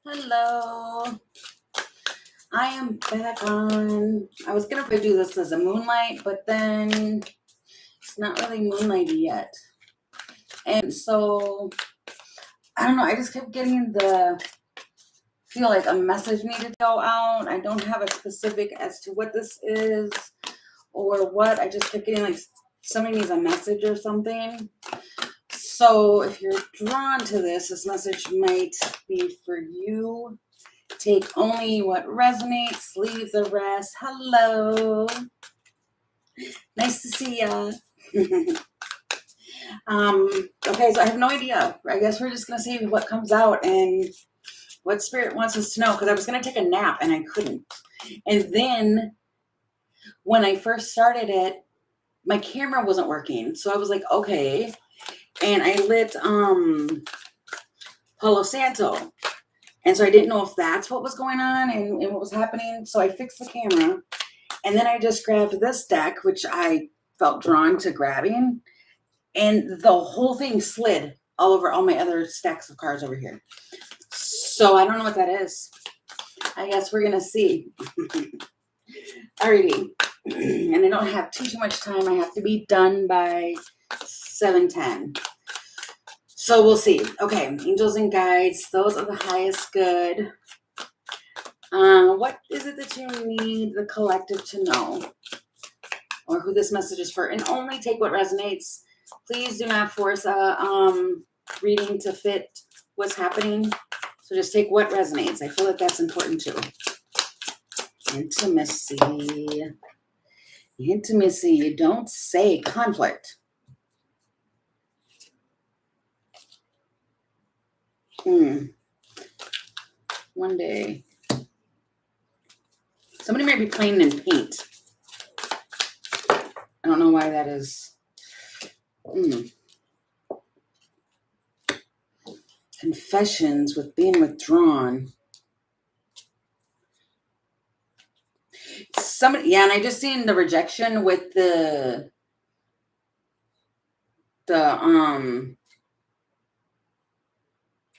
Hello, I am back on. I was gonna do this as a moonlight, but then it's not really moonlighty yet. And so I don't know. I just kept getting the feel like a message needed to go out. I don't have a specific as to what this is or what. I just kept getting like somebody needs a message or something. So if you're drawn to this message might be for you. Take only what resonates, leave the rest. Hello. Nice to see ya. Okay, so I have no idea. I guess we're just going to see what comes out and what spirit wants us to know, because I was going to take a nap and I couldn't. And then when I first started it, my camera wasn't working. So I was like, okay. And I lit Palo Santo. And so I didn't know if that's what was going on and what was happening. So I fixed the camera. And then I just grabbed this deck, which I felt drawn to grabbing. And the whole thing slid all over all my other stacks of cards over here. So I don't know what that is. I guess we're going to see. Alrighty. And I don't have too much time. I have to be done by 7:10. So we'll see. Okay, angels and guides. Those are the highest good. What is it that you need the collective to know? Or who this message is for? And only take what resonates. Please do not force a reading to fit what's happening. So just take what resonates. I feel like that's important too. Intimacy. Intimacy. You don't say conflict. One day. Somebody might be playing in paint. I don't know why that is. Confessions with being withdrawn. Somebody, yeah, and I just seen the rejection with the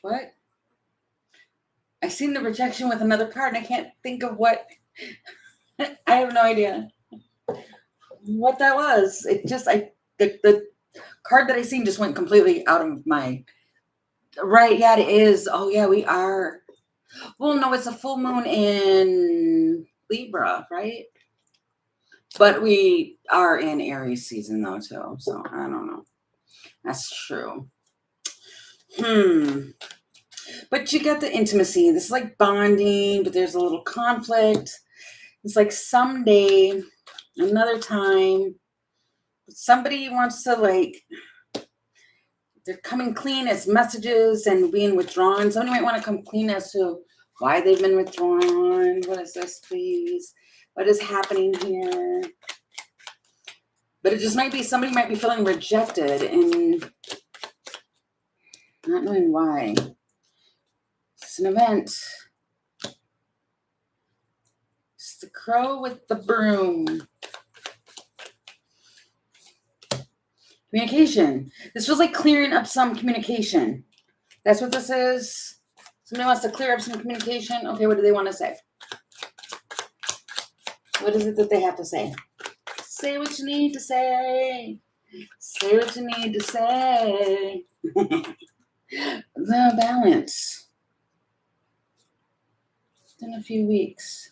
what? I seen the rejection with another card and I can't think of what. I have no idea what that was. It just, the card that I seen just went completely out of my, right, yeah, it is. Oh yeah, we are. Well, no, it's a full moon in Libra, right? But we are in Aries season though too, so I don't know. That's true. But you get the intimacy. This is like bonding, but there's a little conflict. It's like someday, another time, somebody wants to like, they're coming clean as messages and being withdrawn. Somebody might want to come clean as to why they've been withdrawn. What is this, please? What is happening here? But it just might be, somebody might be feeling rejected and not knowing why. It's an event. It's the crow with the broom. Communication. This feels like clearing up some communication. That's what this is. Somebody wants to clear up some communication. Okay, what do they want to say? What is it that they have to say? Say what you need to say. Say what you need to say. The balance. In a few weeks.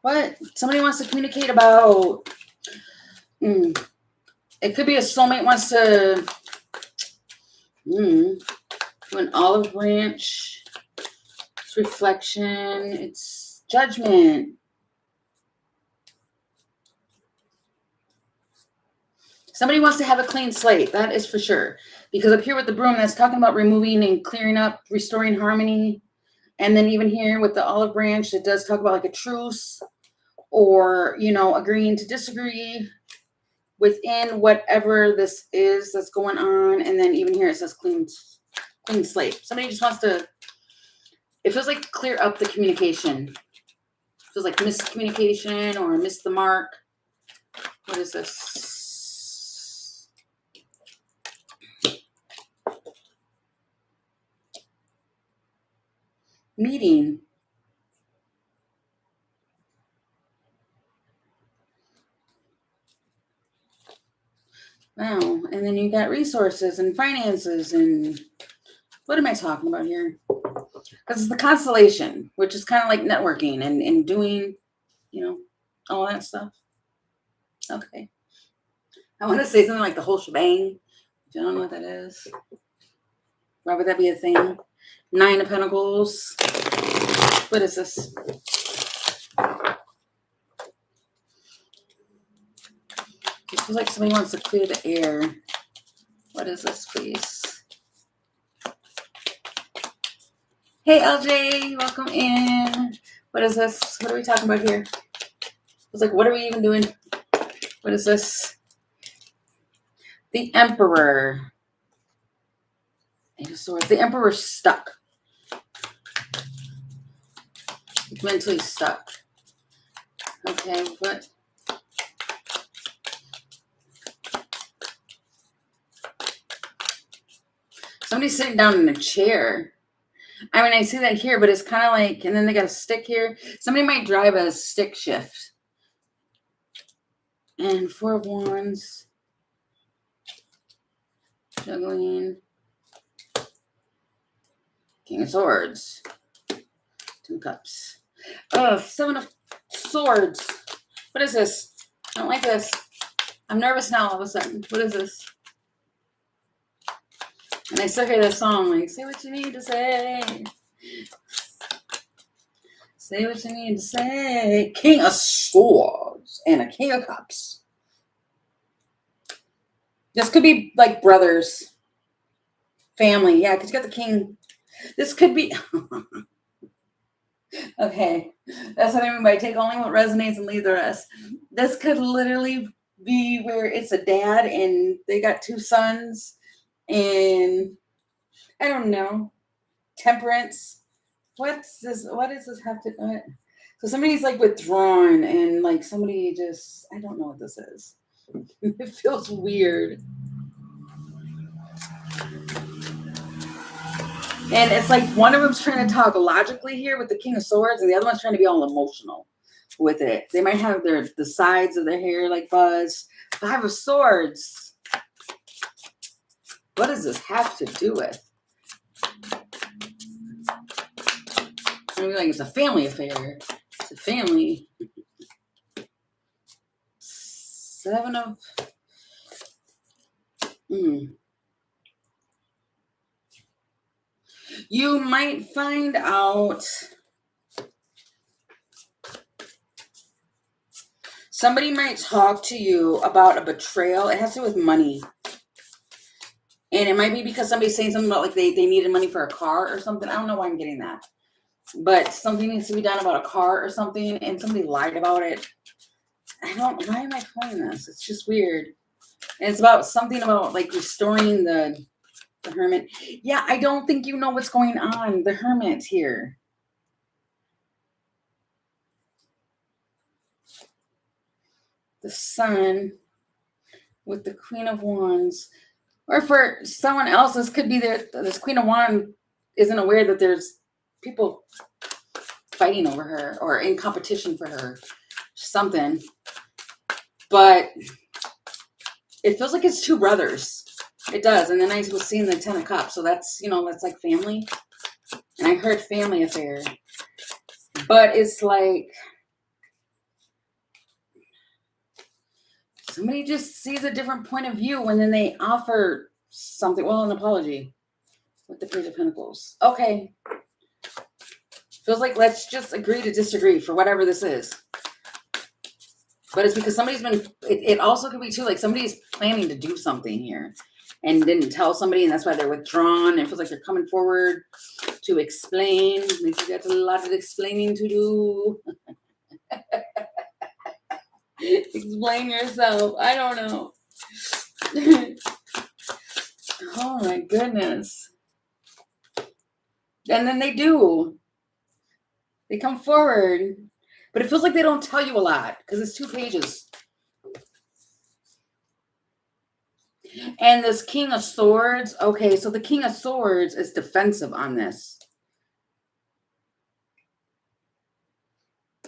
What? Somebody wants to communicate about. It could be a soulmate wants to do an olive branch. It's reflection. It's judgment. Somebody wants to have a clean slate. That is for sure. Because up here with the broom, that's talking about removing and clearing up, restoring harmony. And then even here with the olive branch, it does talk about like a truce or, agreeing to disagree within whatever this is that's going on. And then even here it says clean slate. Somebody just wants to, it feels like clear up the communication. It feels like miscommunication or miss the mark. What is this? meeting. Wow. And then you got resources and finances and what am I talking about here? Because it's the constellation, which is kind of like networking and doing, all that stuff. Okay. I want to say something like the whole shebang. I don't know what that is. Why would that be a thing? 9 of Pentacles. What is this? It feels like somebody wants to clear the air. What is this, please? Hey, LJ, welcome in. What is this? What are we talking about here? It's like, what are we even doing? What is this? The Emperor. Eight of Swords. The Emperor's stuck. He's mentally stuck. Okay, what? Somebody's sitting down in a chair. I mean, I see that here, but it's kind of like, and then they got a stick here. Somebody might drive a stick shift. And 4 of Wands. Juggling. King of Swords. 2 Cups. Oh, 7 of Swords. What is this? I don't like this. I'm nervous now all of a sudden. What is this? And I still hear this song, like, say what you need to say. Say what you need to say. King of Swords and a King of Cups. This could be like brothers. Family. Yeah, because you got the king. This could be... Okay. That's what I mean by take only what resonates and leave the rest. This could literally be where it's a dad and they got 2 sons. And I don't know, temperance. What does this have to? So somebody's like withdrawn, and like somebody just, I don't know what this is. It feels weird, and it's like one of them's trying to talk logically here with the King of Swords, and the other one's trying to be all emotional with it. They might have the sides of their hair like buzz. 5 of Swords. What does this have to do with? I mean, like it's a family affair. It's a family. 7 of... You might find out somebody might talk to you about a betrayal. It has to do with money. And it might be because somebody's saying something about like they needed money for a car or something. I don't know why I'm getting that. But something needs to be done about a car or something, and somebody lied about it. Why am I calling this? It's just weird. And it's about something about like restoring the Hermit. Yeah, I don't think you know what's going on. The Hermit here. The Sun with the Queen of Wands. Or for someone else, this could be this Queen of Wands isn't aware that there's people fighting over her or in competition for her. Something. But it feels like it's 2 brothers. It does. And then I was seeing the 10 of Cups. So that's, that's like family. And I heard family affair. But it's like somebody just sees a different point of view and then they offer something. Well, an apology with the Page of Pentacles. Okay. Feels like let's just agree to disagree for whatever this is. But it's because somebody's been, it also could be too, like somebody's planning to do something here and didn't tell somebody, and that's why they're withdrawn. It feels like they're coming forward to explain. They got a lot of explaining to do. Explain yourself. I don't know. Oh my goodness. And then they do. They come forward. But it feels like they don't tell you a lot because it's 2 pages. And this King of Swords. Okay, so the King of Swords is defensive on this.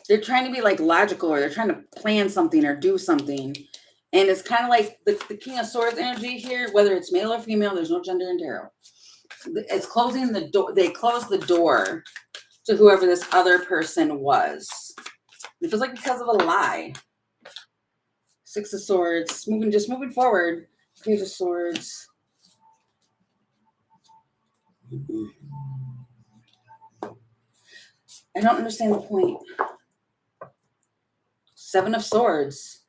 they're trying to be like logical, or they're trying to plan something or do something. And it's kind of like the King of Swords energy here, whether it's male or female, there's no gender in tarot. It's closing the door. They close the door to whoever this other person was. It feels like because of a lie. Six of Swords, just moving forward. Page of Swords. I don't understand the point. Seven of Swords.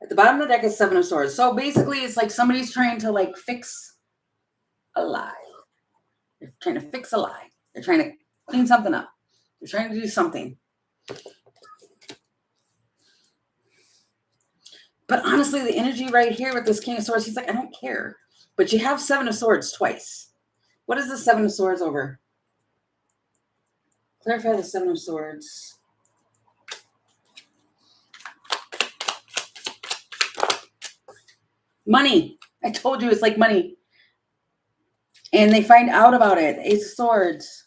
At the bottom of the deck is Seven of Swords. So basically, it's like somebody's trying to like fix a lie. They're trying to fix a lie. They're trying to clean something up. They're trying to do something. But honestly, the energy right here with this King of Swords, he's like, I don't care. But you have Seven of Swords twice. What is the Seven of Swords over? Clarify the Seven of Swords. Money. I told you it's like money. And they find out about it. Ace of Swords.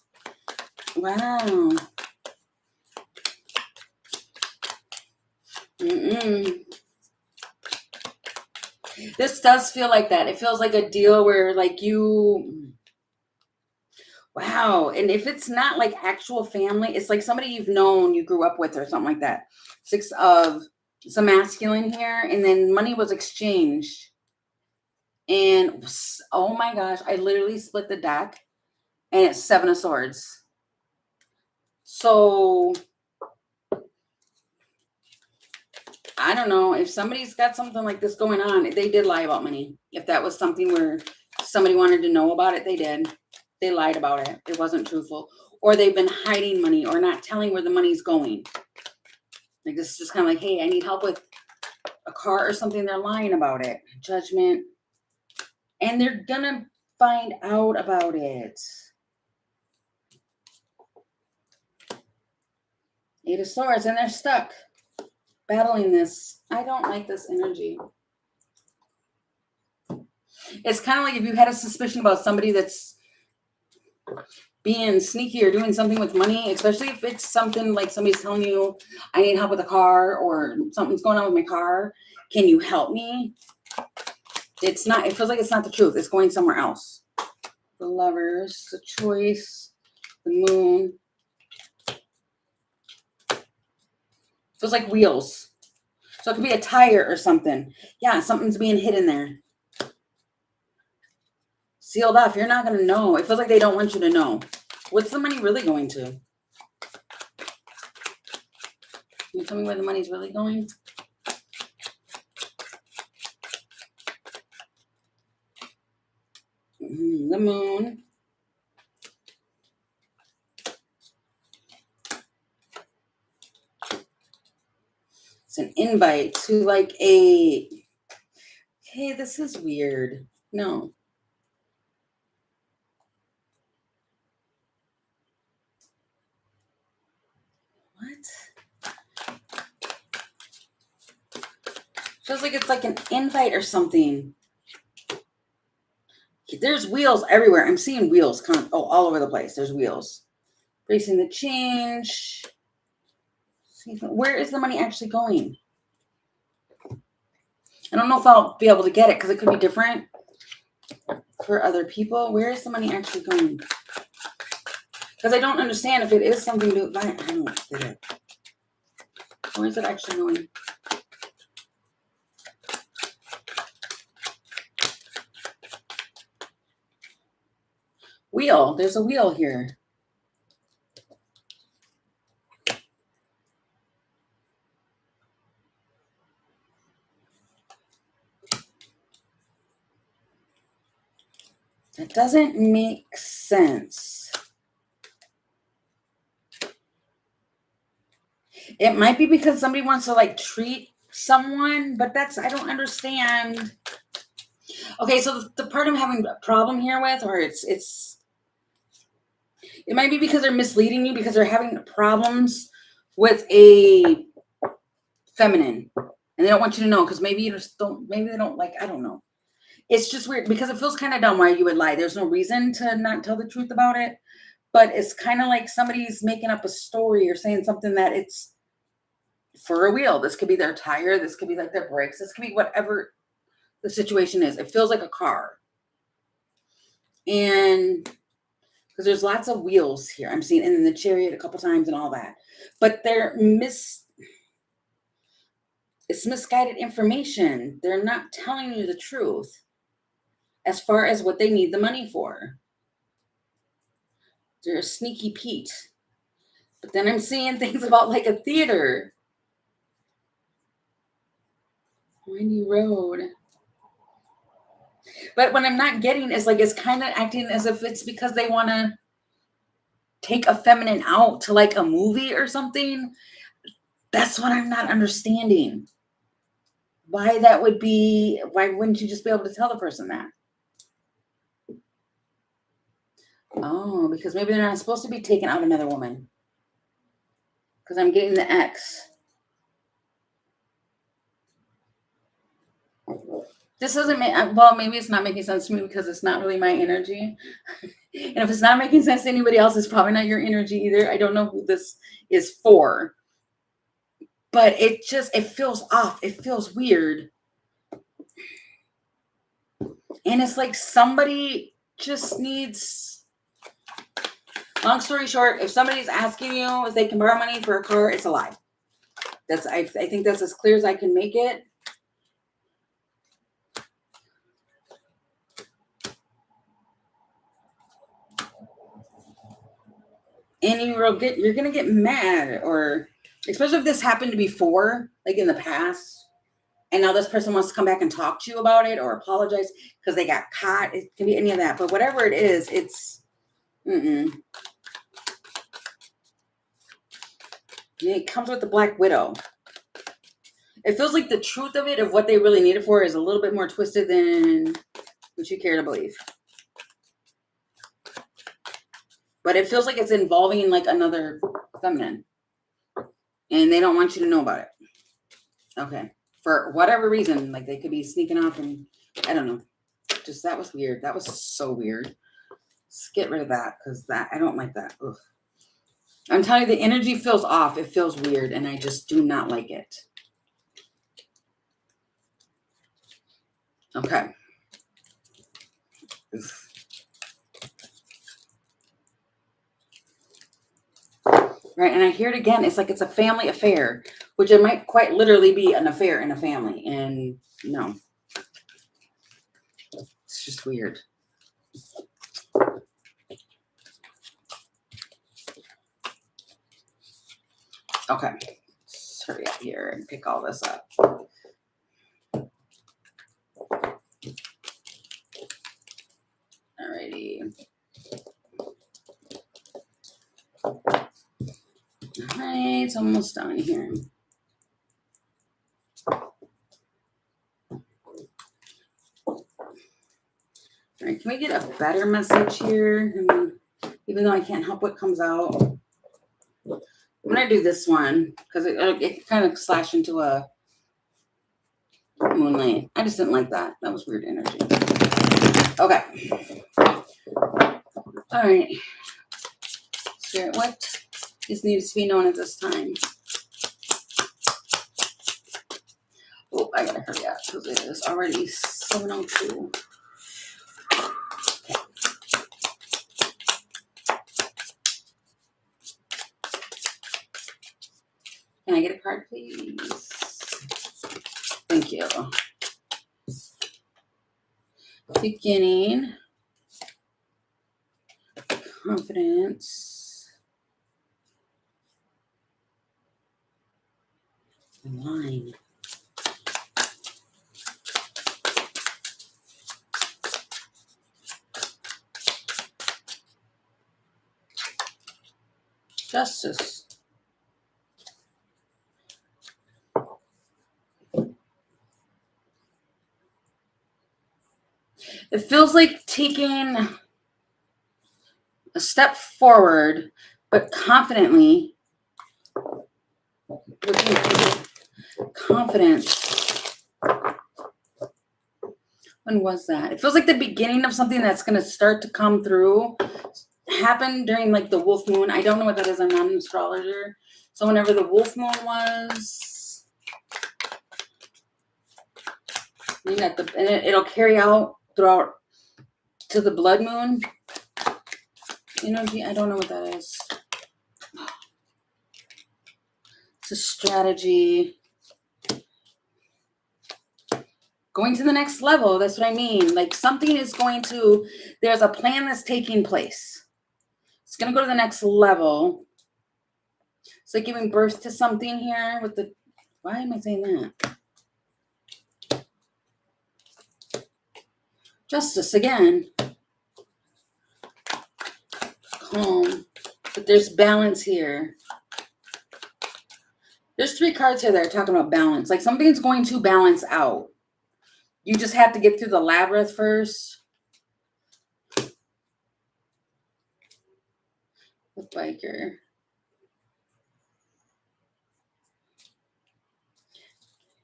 Wow. This does feel like that. It feels like a deal where like you... Wow. And if it's not like actual family, it's like somebody you've known, you grew up with or something like that. Six of some masculine here. And then money was exchanged. And oh my gosh, I literally split the deck and it's Seven of Swords. So I don't know if somebody's got something like this going on. They did lie about money. If that was something where somebody wanted to know about it, they did. They lied about it. It wasn't truthful. Or they've been hiding money or not telling where the money's going. Like this is just kind of like, hey, I need help with a car or something. They're lying about it. Judgment. And they're going to find out about it. Eight of Swords. And they're stuck. Battling this. I don't like this energy. It's kind of like if you had a suspicion about somebody that's being sneaky or doing something with money, especially if it's something like somebody's telling you, I need help with a car or something's going on with my car. Can you help me? It's not, it feels like it's not the truth. It's going somewhere else. The Lovers, the Choice, the Moon. Feels like wheels. So it could be a tire or something. Yeah, something's being hidden there. Sealed off. You're not going to know. It feels like they don't want you to know. What's the money really going to? Can you tell me where the money's really going? The Moon. It's an invite to like a... Okay, this is weird. No. What? Feels like it's like an invite or something. There's wheels everywhere. I'm seeing wheels all over the place. There's wheels. Facing the change. Where is the money actually going? I don't know if I'll be able to get it because it could be different for other people. Where is the money actually going? Because I don't understand if it is something to... I don't get it. Where is it actually going? Wheel. There's a wheel here. That doesn't make sense. It might be because somebody wants to like treat someone, but that's, I don't understand. Okay, so the part I'm having a problem here with, or it might be because they're misleading you because they're having problems with a feminine. And they don't want you to know because maybe you just don't, maybe they don't like, I don't know. It's just weird because it feels kind of dumb why you would lie. There's no reason to not tell the truth about it. but it's kind of like somebody's making up a story or saying something that it's for a wheel. This could be their tire. This could be like their brakes. This could be whatever the situation is. It feels like a car. And because there's lots of wheels here. I'm seeing in the chariot a couple times and all that. But it's misguided information. They're not telling you the truth as far as what they need the money for. They're a sneaky Pete. But then I'm seeing things about like a theater. Windy road. But what I'm not getting is like it's kind of acting as if it's because they want to take a feminine out to like a movie or something. That's what I'm not understanding. Why that would be, why wouldn't you just be able to tell the person that? Oh, because maybe they're not supposed to be taking out another woman. Because I'm getting the X. This doesn't make, well, maybe it's not making sense to me because it's not really my energy. And if it's not making sense to anybody else, it's probably not your energy either. I don't know who this is for. But it feels off. It feels weird. And it's like somebody just needs, long story short, if somebody's asking you if they can borrow money for a car, it's a lie. I think that's as clear as I can make it. And you're gonna get mad, or especially if this happened before, like in the past, and now this person wants to come back and talk to you about it or apologize because they got caught. It can be any of that, but whatever it is, it's It comes with the Black Widow. It feels like the truth of it, of what they really need it for, is a little bit more twisted than what you care to believe. But it feels like it's involving like another feminine. And they don't want you to know about it. Okay. For whatever reason, like they could be sneaking off and I don't know. Just that was weird. That was so weird. Let's get rid of that because I don't like that. Ugh. I'm telling you, the energy feels off. It feels weird and I just do not like it. Okay. Ugh. Right, and I hear it again. It's like it's a family affair, which it might quite literally be an affair in a family. And no, it's just weird. Okay, let's hurry up here and pick all this up. Alrighty. All right, it's almost done here. All right, can we get a better message here? I mean, even though I can't help what comes out. I'm going to do this one because it kind of slashed into a moonlight. I just didn't like that. That was weird energy. Okay. All right. Spirit, what is needed to be known at this time? Oh, I gotta hurry up because it is already 7:02. Can I get a card, please? Thank you. Beginning. Confidence. Line. Justice. It feels like taking a step forward, but confidently. Confidence. When was that? It feels like the beginning of something that's going to start to come through. happened during like the wolf moon. I don't know what that is. I'm not an astrologer. So whenever the wolf moon was, you got the, and it'll carry out throughout to the blood moon. You know, I don't know what that is. It's a strategy. Going to the next level. That's what I mean. Like something is going to, there's a plan that's taking place. It's going to go to the next level. It's like giving birth to something here with the, why am I saying that? Justice again. Calm. But there's balance here. There's 3 cards here that are talking about balance. Like something's going to balance out. You just have to get through the labyrinth first. The biker.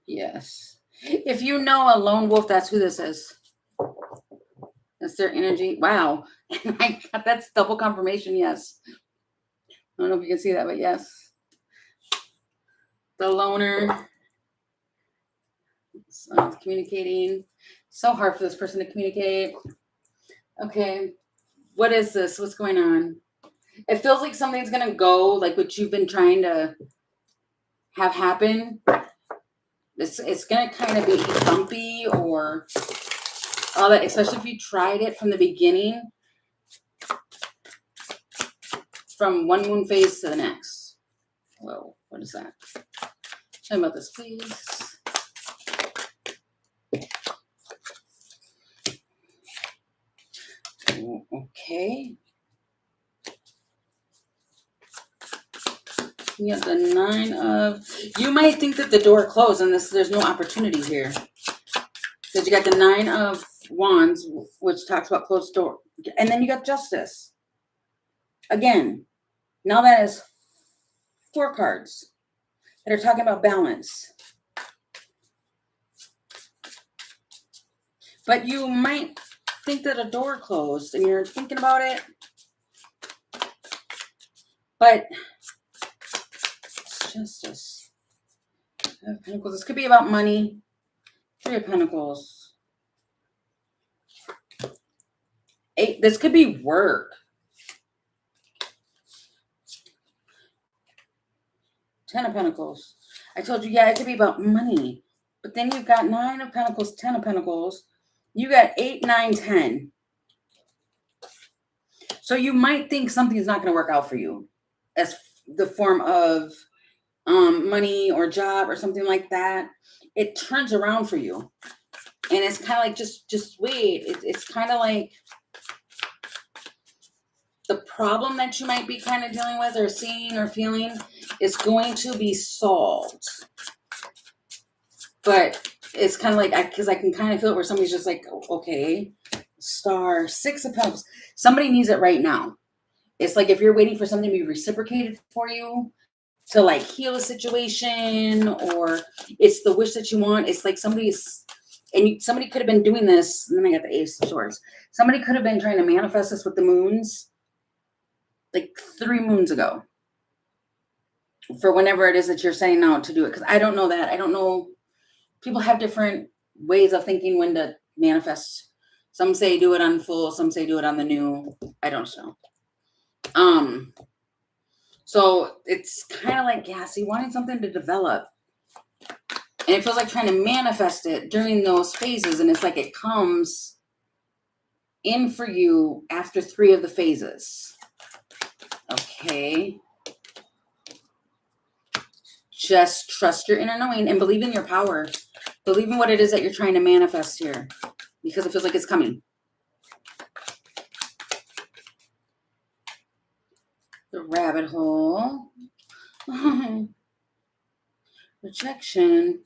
Yes. If you know a lone wolf, that's who this is. That's their energy. Wow. And I got that's double confirmation. Yes. I don't know if you can see that, but yes. The loner. Communicating. So hard for this person to communicate. Okay. What is this? What's going on? It feels like something's going to go like what you've been trying to have happen. It's going to kind of be bumpy or all that, especially if you tried it from the beginning, from one moon phase to the next. Whoa, what is that? Tell me about this, please. Okay. You have the 9 of, you might think that the door closed and there's no opportunity here. Because you got the 9 of Wands, which talks about closed door. And then you got Justice. Again, now that is 4 cards that are talking about balance. But you might think that a door closed and you're thinking about it. But it's Justice. Pentacles. This could be about money. 3 of Pentacles. 8. This could be work. 10 of Pentacles. I told you, yeah, it could be about money. But then you've got 9 of Pentacles, 10 of Pentacles. You got 8, 9, 10. So you might think something's not going to work out for you as the form of money or job or something like that. It turns around for you. And it's kind of like, just wait. It's kind of like the problem that you might be kind of dealing with or seeing or feeling is going to be solved. But it's kind of like, because I can kind of feel it where somebody's just like, okay, Star, 6 of Pentacles. Somebody needs it right now. It's like if you're waiting for something to be reciprocated for you to like heal a situation, or it's the wish that you want. It's like somebody's, and somebody could have been doing this. And then I got the Ace of Swords. Somebody could have been trying to manifest this with the moons like 3 moons ago for whenever it is that you're saying no to do it. Because I don't know that. I don't know. People have different ways of thinking when to manifest. Some say do it on full. Some say do it on the new. I don't know. So it's kind of like, yeah, see, wanting something to develop. And it feels like trying to manifest it during those phases. And it's like it comes in for you after 3 of the phases. Okay. Just trust your inner knowing and believe in your power. Believe in what it is that you're trying to manifest here. Because it feels like it's coming. The rabbit hole. Rejection.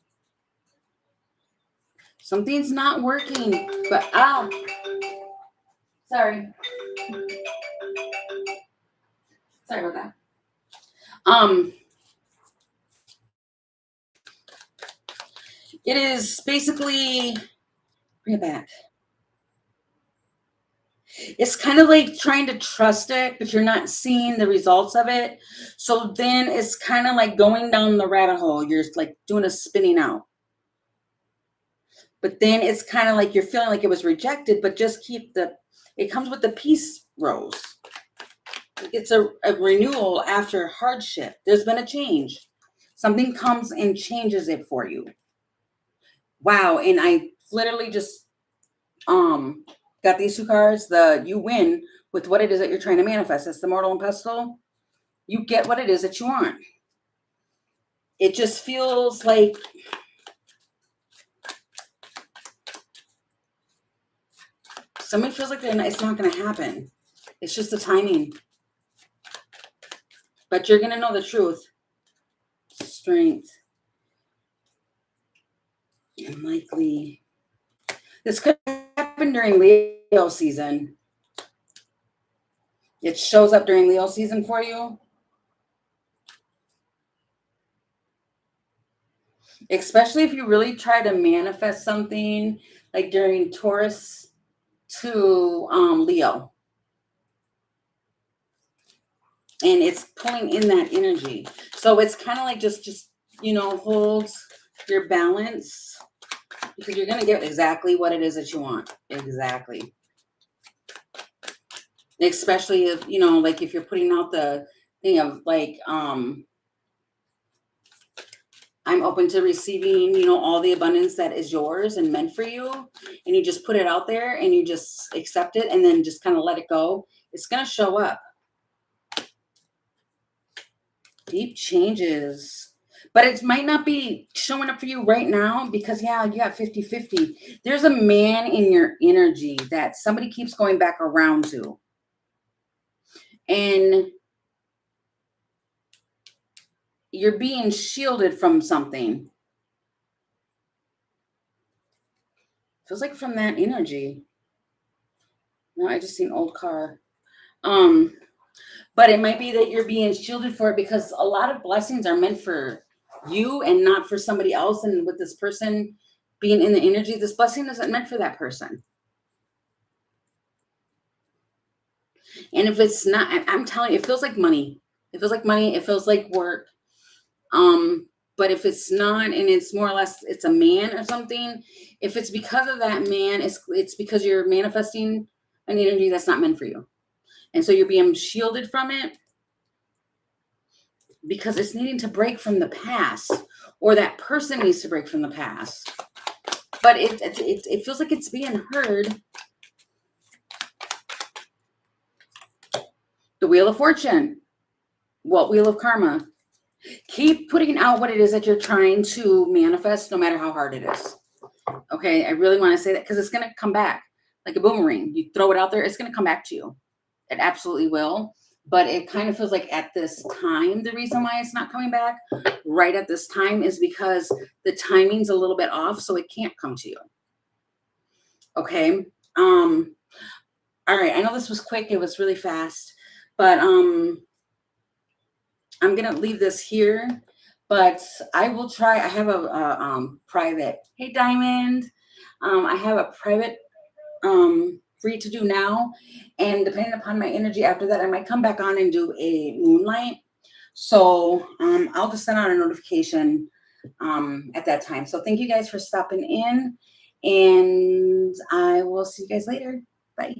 Something's not working. But, ow. Sorry. Sorry about that. It is basically, bring it back. It's kind of like trying to trust it, but you're not seeing the results of it. So then it's kind of like going down the rabbit hole. You're like doing a spinning out. But then it's kind of like you're feeling like it was rejected, but just keep it comes with the peace rose. It's a renewal after hardship. There's been a change. Something comes and changes it for you. Wow. And I literally just got these two cards. You win with what it is that you're trying to manifest. It's the Mortal and Pestle. You get what it is that you want. It just feels like somebody feels like it's not going to happen. It's just the timing. But you're going to know the truth. Strength. Unlikely. This could happen during Leo season. It shows up during Leo season for you. Especially if you really try to manifest something like during Taurus to Leo. And it's pulling in that energy. So it's kind of like just hold your balance, because you're going to get exactly what it is that you want. Exactly. Especially if, like if you're putting out the thing of like, I'm open to receiving, all the abundance that is yours and meant for you. And you just put it out there and you just accept it and then just kind of let it go. It's going to show up. Deep changes. But it might not be showing up for you right now because, yeah, you got 50-50. There's a man in your energy that somebody keeps going back around to. And you're being shielded from something. Feels like from that energy. No, I just seen old car. But it might be that you're being shielded for it because a lot of blessings are meant for you and not for somebody else. And with this person being in the energy, this blessing isn't meant for that person. And if it's not, I'm telling you, it feels like money. It feels like money. It feels like work. But if it's not, and it's more or less, it's a man or something, if it's because of that man, it's because you're manifesting an energy that's not meant for you. And so you're being shielded from it because it's needing to break from the past, or that person needs to break from the past. But it feels like it's being heard. The Wheel of Fortune. What Wheel of Karma? Keep putting out what it is that you're trying to manifest, no matter how hard it is. Okay, I really want to say that because it's going to come back like a boomerang. You throw it out there, it's going to come back to you. It absolutely will. But it kind of feels like at this time, the reason why it's not coming back right at this time is because the timing's a little bit off, so it can't come to you. Okay. All right. I know this was quick. It was really fast, but I'm going to leave this here, but I will try. I have a private, hey, Diamond. I have a private free to do now. And depending upon my energy after that, I might come back on and do a moonlight. So I'll just send out a notification at that time. So thank you guys for stopping in, and I will see you guys later. Bye.